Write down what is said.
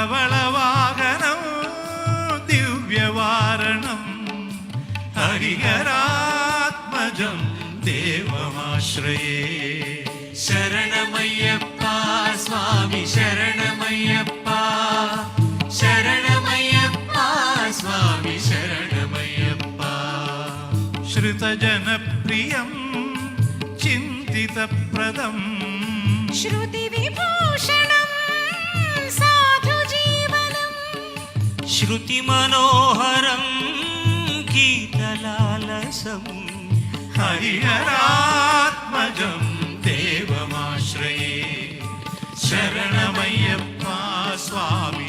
ധവളവാഹനം ദിവ്യവാരണം ഹരിഹരാത്മജം ദേവമാശ്രയേ. ശരണമയ്യപ്പ സ്വാമി ശരണമയ്യപ്പ, ശരണമയ്യപ്പ സ്വാമി ശരണമയ്യപ്പ. ശ്രുതജനപ്രിയം ചിന്തിതപ്രദം ശ്രുതിവിഭൂഷണം സാധുജീവനം, ശ്രുതിമനോഹരം ഗീതലാലസം ഹരിഹരാത്മജം ദേവമാശ്രയേ. ശരണമയ്യപ്പ സ്വാമി